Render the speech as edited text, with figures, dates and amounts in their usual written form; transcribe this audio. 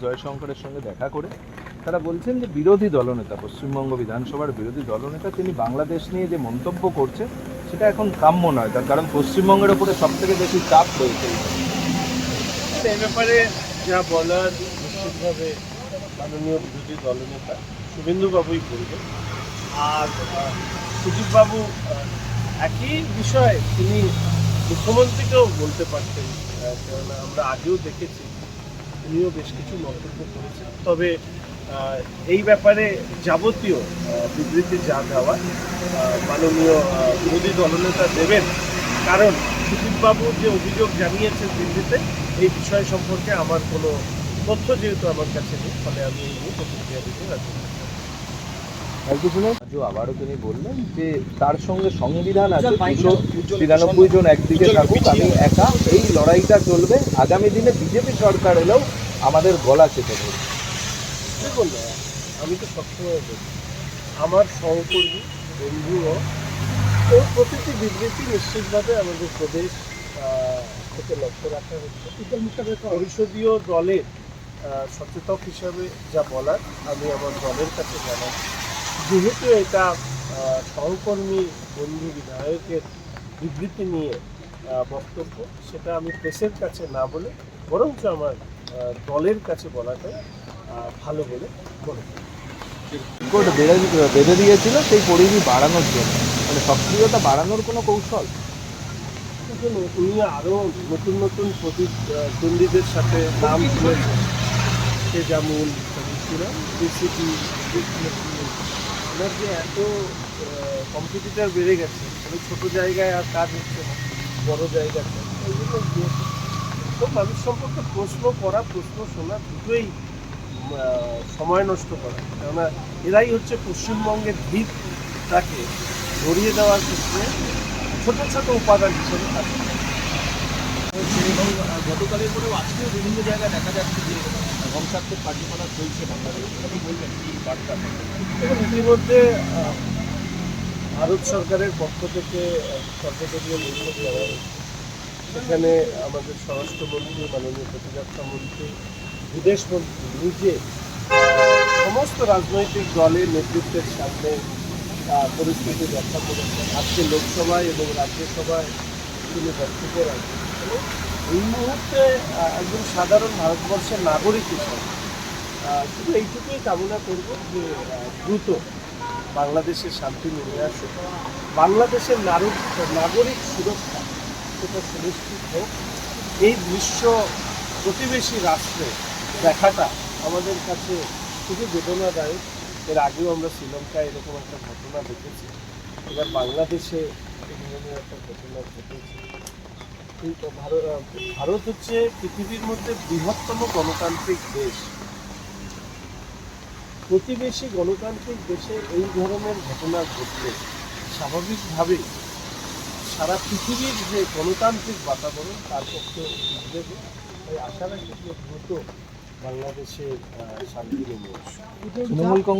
জয়শঙ্করের সঙ্গে দেখা করে তারা বলছেন যে বিরোধী দলনেতা, পশ্চিমবঙ্গ বিধানসভার বিরোধী দলনেতা, তিনি বাংলাদেশ নিয়ে যে মন্তব্য করছে সেটা এখন কাম্য নয়, তার কারণ পশ্চিমবঙ্গের ওপরে সবথেকে বেশি চাপ রয়েছে। এই ব্যাপারে যা বলার নিশ্চিতভাবে মাননীয় বিরোধী দলনেতা শুভেন্দুবাবুই বলবেন। আর সুদীপবাবু একই বিষয়ে তিনি মুখ্যমন্ত্রীকেও বলতে পারতেন, কেননা আমরা আগেও দেখেছি উনিও বেশ কিছু মন্তব্য করেছেন। তবে এই ব্যাপারে যাবতীয় বিবৃতি যা দেওয়া মাননীয় বিরোধী দলনেতা দেবেন, কারণ সুদীপবাবু যে অভিযোগ জানিয়েছেন দিল্লিতে, এই বিষয় সম্পর্কে আমার কোনো তথ্য যেহেতু আমার কাছে নেই, ফলে আমি এই নিয়ে প্রতিক্রিয়া দিতে রাজি নই। আবারও তিনি বললেন যে তার সঙ্গে সংবিধান আছে, 293 জন একদিকে থাকুক, আমি একা, এই লড়াইটা চলবে, আগামী দিনে বিজেপি সরকার এলেও আমাদের গলা চেপে ধরবে। দেখুন, আমি তো সবসময় বলি আমার সহকর্মী বন্ধুও ওর প্রতিটি বিবৃতি নিশ্চিতভাবে আমাদের প্রদেশ থেকে লক্ষ্য রাখা হচ্ছে। পরিষদীয় দলের সচেতক হিসাবে যা বলার আমি আমার দলের কাছে জানাই। যেহেতু এটা সহকর্মী বন্ধু বিধায়কের বিবৃতি নিয়ে বক্তব্য, সেটা আমি প্রেসের কাছে না বলে বরঞ্চ আমার দলের কাছে বলাটাই ভালো বলে মনে করি। কোর্ট বেঁধে দিয়েছিল সেই পরিধি বাড়ানোর জন্য, মানে সক্রিয়তা বাড়ানোর কোনো কৌশল। উনি আরও নতুন নতুন প্রতিদ্বন্দ্বীদের সাথে নাম তুলেছেন, তেজামুল, বিসিপি, ওনার যে এত কম্পিটিটার বেড়ে গেছে, মানে ছোটো জায়গায় আর কাজ হচ্ছে না, বড়ো জায়গাতে, ওই জন্য গিয়েছে। তো মানুষ সম্পর্কে প্রশ্ন করা, প্রশ্ন শোনা দুটোই সময় নষ্ট করা, কেননা এরাই হচ্ছে পশ্চিমবঙ্গের ভিতটাকে ধরিয়ে দেওয়ার ক্ষেত্রে ছোটো ছোটো উপাদান হিসেবে থাকে। এবং গতকালের পরেও আজকেও বিভিন্ন জায়গায় দেখা যাচ্ছে যে ধ্বংসাত্মক কার্যকলাপ চলছে বাংলাদেশে, আপনি বলবেন কি বার্তা? এবং ইতিমধ্যে ভারত সরকারের পক্ষ থেকে সর্বদলীয় বৈঠক করা হয়েছে। সেখানে আমাদের স্বরাষ্ট্রমন্ত্রী, মাননীয় প্রতিরক্ষা মন্ত্রী, বিদেশমন্ত্রী নিজে সমস্ত রাজনৈতিক দলের নেতৃত্বের সামনে পরিস্থিতি ব্যাখ্যা করেছেন। আজকে লোকসভায় এবং রাজ্যসভায় তিনি বক্তব্য রাখেন। এই মুহূর্তে একজন সাধারণ ভারতবর্ষের নাগরিক হিসাবে শুধু এইটুকুই কামনা করব যে দ্রুত বাংলাদেশের শান্তি নেমে আসুক, বাংলাদেশের নাগরিক সুরক্ষা সেটা সুনিশ্চিত হোক। এই দৃশ্য প্রতিবেশী রাষ্ট্রে দেখাটা আমাদের কাছে খুবই বেদনাদায়ক। এর আগেও আমরা শ্রীলঙ্কায় এরকম একটা ঘটনা দেখেছি, এবার বাংলাদেশে এই ধরনের একটা ঘটনা ঘটেছে। কিন্তু ভারত হচ্ছে পৃথিবীর মধ্যে বৃহত্তম গণতান্ত্রিক দেশ। প্রতিবেশী গণতান্ত্রিক দেশে এই ধরনের ঘটনা ঘটলে স্বাভাবিকভাবেই সারা পৃথিবীর যে গণতান্ত্রিক বাতাবরণ তার পক্ষে উদ্বেগে, তাই আশা রাখি যে দ্রুত বাংলাদেশে শান্তি নেমে আসে। তৃণমূল